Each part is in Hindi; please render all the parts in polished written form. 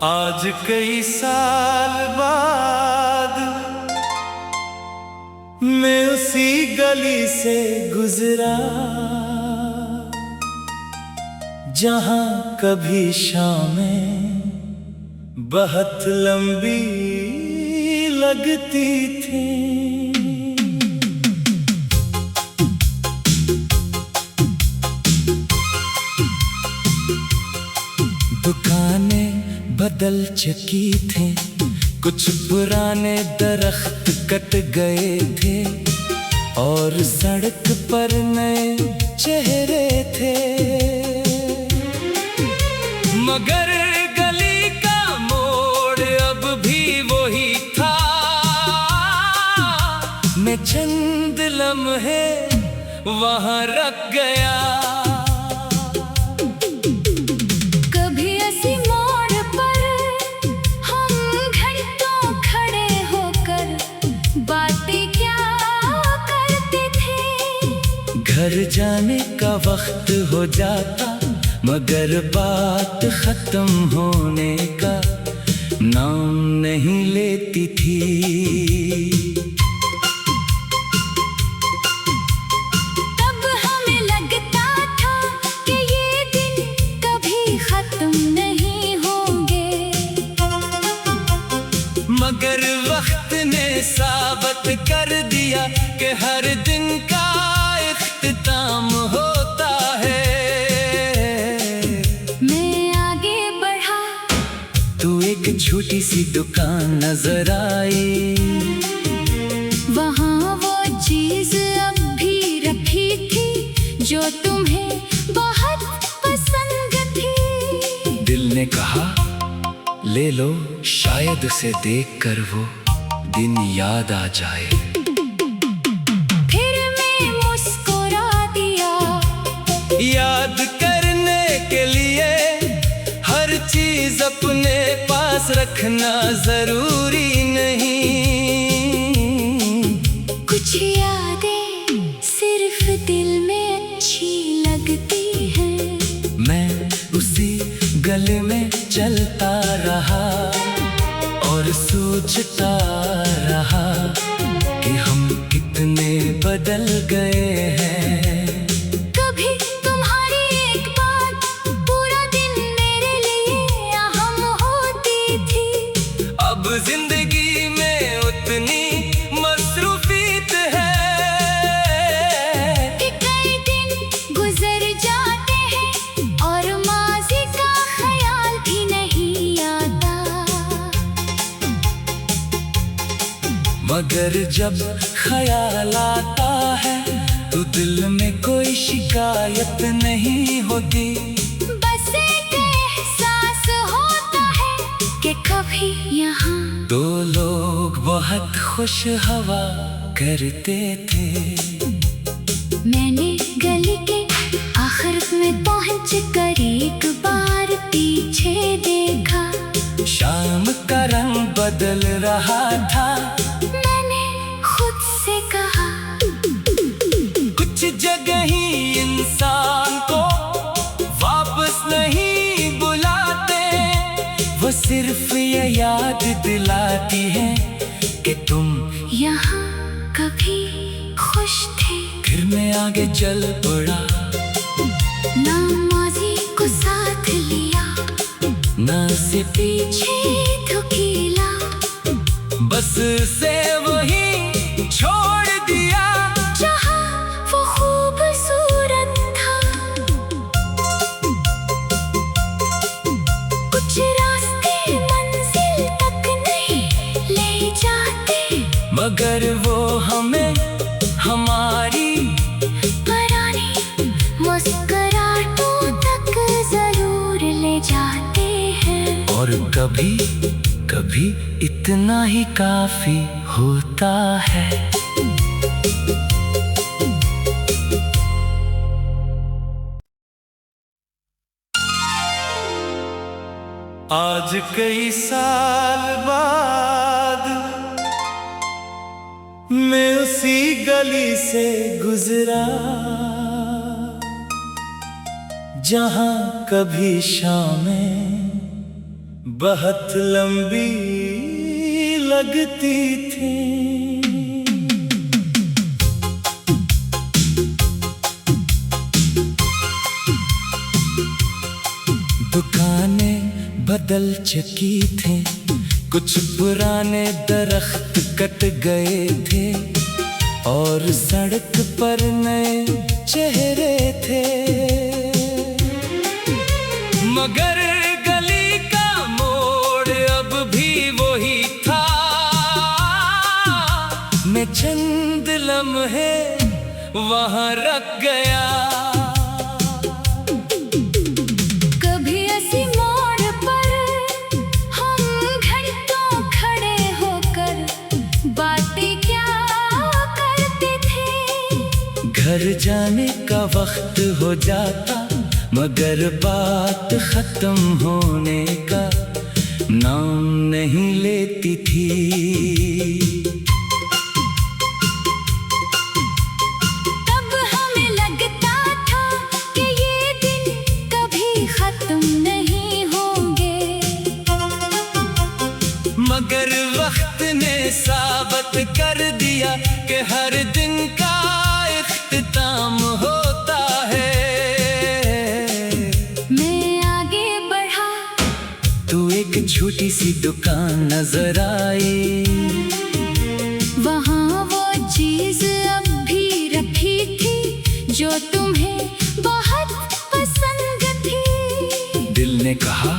आज कई साल बाद मैं उसी गली से गुजरा जहां कभी शामें बहुत लंबी लगती थी। दुकानें बदल चुकी थी, कुछ पुराने दरख्त कट गए थे और सड़क पर नए चेहरे थे। मगर गली का मोड़ अब भी वही था। मैं चंद लम्हे वहां रख गया। घर जाने का वक्त हो जाता, मगर बात खत्म होने का नाम नहीं लेती थी। तब हमें लगता था कि ये दिन कभी खत्म नहीं होंगे, मगर वक्त ने साबित कर दिया कि हर दिन का इख्तिताम होता है। मैं आगे बढ़ा, तू एक छोटी सी दुकान नजर आई। वहाँ वो चीज अब भी रखी थी जो तुम्हें बहुत पसंद थी। दिल ने कहा ले लो, शायद उसे देखकर वो दिन याद आ जाए। याद करने के लिए हर चीज अपने पास रखना जरूरी नहीं। कुछ यादें सिर्फ दिल में अच्छी लगती हैं। मैं उसी गली में चलता रहा और सोचता रहा कि हम कितने बदल गए हैं। जिंदगी में उतनी मसरूफियत है कि कई दिन गुजर जाते हैं और माज़ी का ख्याल भी नहीं आता। मगर जब ख्याल आता है तो दिल में कोई शिकायत नहीं होती। कभी यहाँ दो लोग बहुत खुश हवा करते थे। मैंने गली के आखिर में पहुँच कर एक बार पीछे देखा। शाम का रंग बदल रहा था। मैंने खुद से कहा कुछ जगह ही इंसान को वापस नहीं बुलाते, वो सिर्फ ये याद दिलाती है कि तुम यहाँ कभी खुश थे। फिर मैं आगे चल पड़ा, ना माज़ी को साथ लिया, ना से पीछे धकेला, बस से वही छोड़ दिया जहाँ वो खूबसूरत था। कुछ मगर वो हमें हमारी पुरानी मुस्कुराहटों तक जरूर ले जाते हैं। और कभी कभी इतना ही काफी होता है। आज कई साल बाद मैं उसी गली से गुजरा जहां कभी शामें बहुत लंबी लगती थी। दुकानें बदल चुकी थी, कुछ पुराने दरख्त कट गए थे और सड़क पर नए चेहरे थे। मगर गली का मोड़ अब भी वही था। मैं चंद लम्हे वहाँ रख गया। कभी ऐसी मोड़ पर हम घंटों खड़े होकर बातें क्या करते थे। घर जाने का वक्त हो जाता, मगर बात खत्म होने का नाम नहीं लेती थी। तब हमें लगता था कि ये दिन कभी खत्म नहीं होंगे, मगर वक्त ने साबित कर दिया कि हर दिन का इख्तिताम होता है। एक छोटी सी दुकान नजर आई, वहाँ वो चीज अब भी रखी थी जो तुम्हें बहुत पसंद थी। दिल ने कहा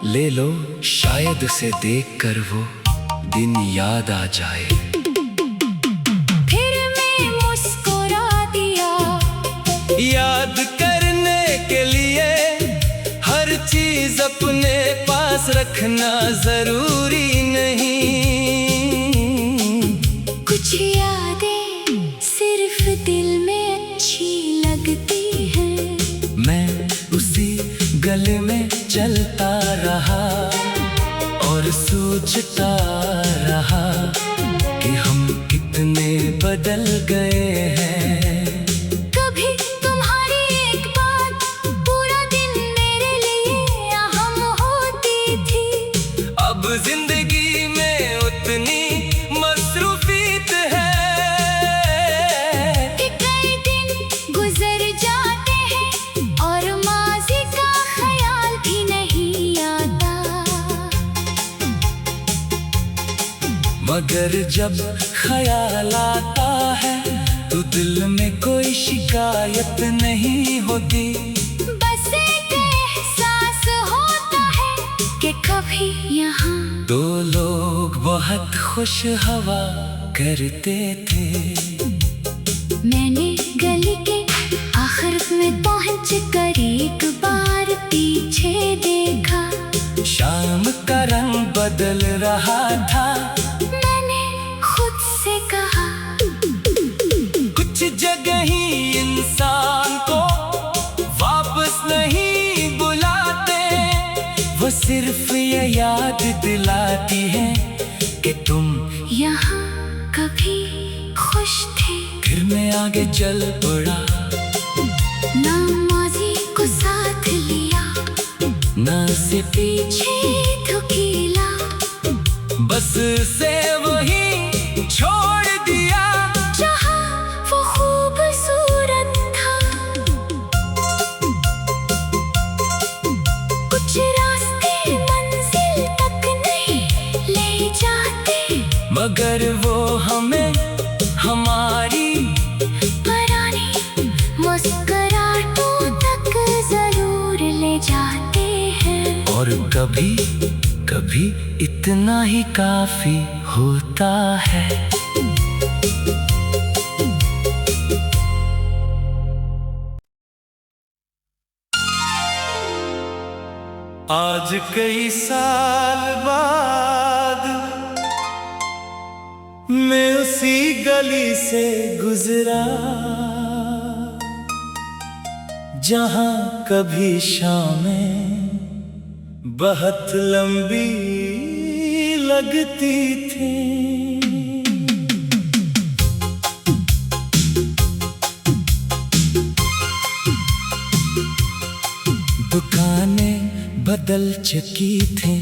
ले लो, शायद उसे देखकर वो दिन याद आ जाए। फिर मैं मुस्कुरा दिया, याद करने के लिए हर चीज अपने पास रखना जरूरी नहीं। कुछ यादें सिर्फ दिल में अच्छी लगती हैं। मैं उसी गली में चलता रहा और सोचता रहा कि हम कितने बदल गए हैं। जिंदगी में उतनी मसरूफियत है कि कई दिन गुजर जाते हैं और माज़ी का ख्याल भी नहीं आता। मगर जब ख्याल आता है तो दिल में कोई शिकायत नहीं होती। बस एक एहसास होता है कि कभी यहाँ दो लोग बहुत खुश हवा करते थे। मैंने गली के आखिर में पहुंच कर एक बार पीछे देखा। शाम का रंग बदल रहा था। मैंने खुद से कहा, कुछ जगह ही इंसान को वापस नहीं बुलाते, वो सिर्फ ये याद दिलाती है कि तुम यहाँ कभी खुश थे। फिर मैं आगे चल पड़ा, ना माज़ी को साथ लिया, ना से पीछे धकेला, बस से वही छोड़ दिया जहाँ वो खूबसूरत था। कुछ रास्ते मंजिल तक नहीं ले जाते, मगर वो हमें हमारी पुरानी मुस्कुराहटों तक जरूर ले जाते हैं। और कभी कभी इतना ही काफी होता है। आज कई साल बाद मैं उसी गली से गुजरा जहां कभी शामें बहुत लंबी लगती थी। दुकानें बदल चुकी थे,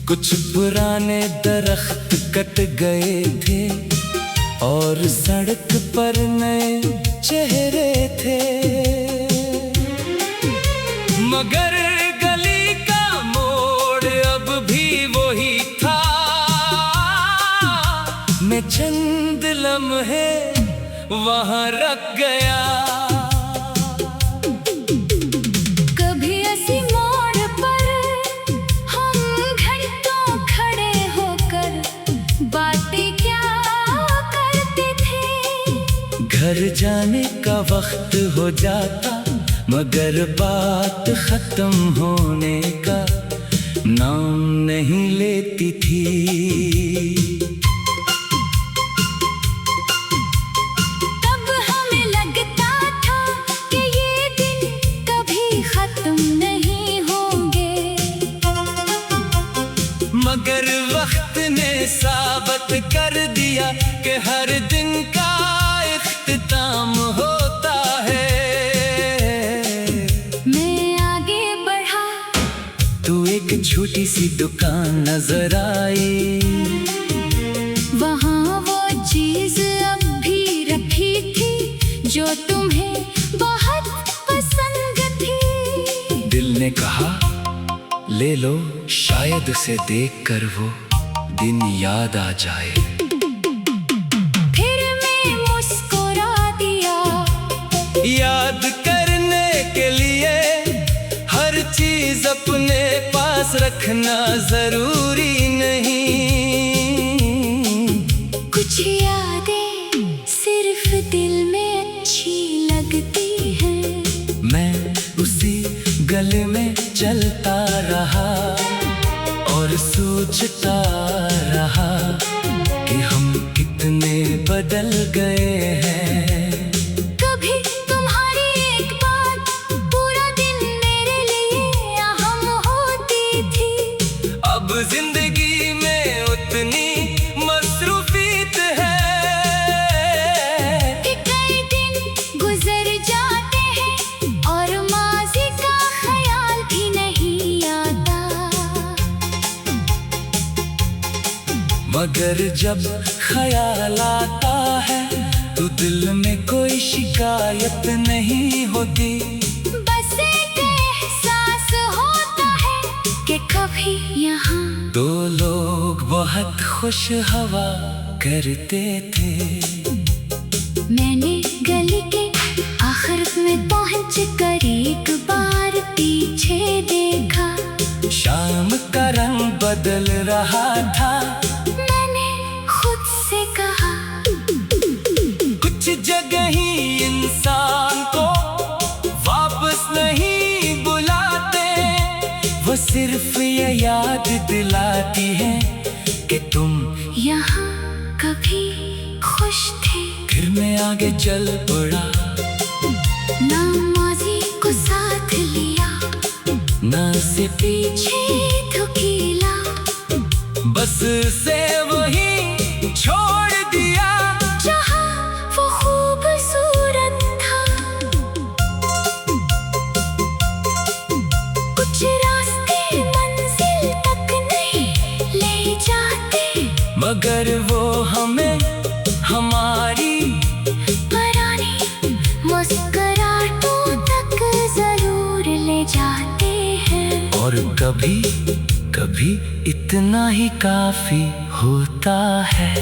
कुछ पुराने दरख्त कट गए थे और सड़क पर नए चेहरे थे। मगर गली का मोड़ अब भी वही था। मैं चंद लम्हे वहाँ रख गया। कभी ऐसी मोड़ पर हम घंटों खड़े होकर बातें क्या करते थे। घर जाने का वक्त हो जाता, मगर बात खत्म होने का नाम नहीं लेती थी। तब हमें लगता था कि ये दिन कभी खत्म नहीं होंगे, मगर वक्त ने साबित कर दिया कि हर दिन का इख्तिताम होता है। एक छोटी सी दुकान नजर आई, वहाँ वो चीज अब भी रखी थी जो तुम्हें बहुत पसंद थी। दिल ने कहा ले लो, शायद उसे देखकर वो दिन याद आ जाए। फिर मैं मुस्कुरा दिया। याद करने के लिए हर चीज अपने पास रखना जरूरी नहीं। कुछ यादें सिर्फ दिल में अच्छी लगती हैं। मैं उसी गली में चलता रहा और सोचता रहा कि हम कितने बदल गए हैं। जिंदगी में उतनी मसरूफियत है कि कई दिन गुजर जाते हैं और माज़ी का ख्याल भी नहीं आता। मगर जब ख्याल आता है तो दिल में कोई शिकायत नहीं होती। बस एक एहसास होता है कि कभी यहाँ दो लोग बहुत खुश हवा करते थे। मैंने गली के आखिर में पहुंच कर एक बार पीछे देखा। शाम का रंग बदल रहा था। मैंने खुद से कहा कुछ जगह ही इंसान को वापस नहीं बुलाते, वो सिर्फ ये याद दिलाती है कि तुम यहाँ कभी खुश थे। फिर मैं आगे चल पड़ा, ना माज़ी को साथ लिया, ना से पीछे धकेला, बस से वही छोड़ दिया जहाँ वो खूबसूरत था। कुछ रास्ते मंजिल तक नहीं ले जाते, मगर वो हमें हमारी पुरानी मुस्कुराहटों तक जरूर ले जाते हैं। और कभी कभी इतना ही काफी होता है।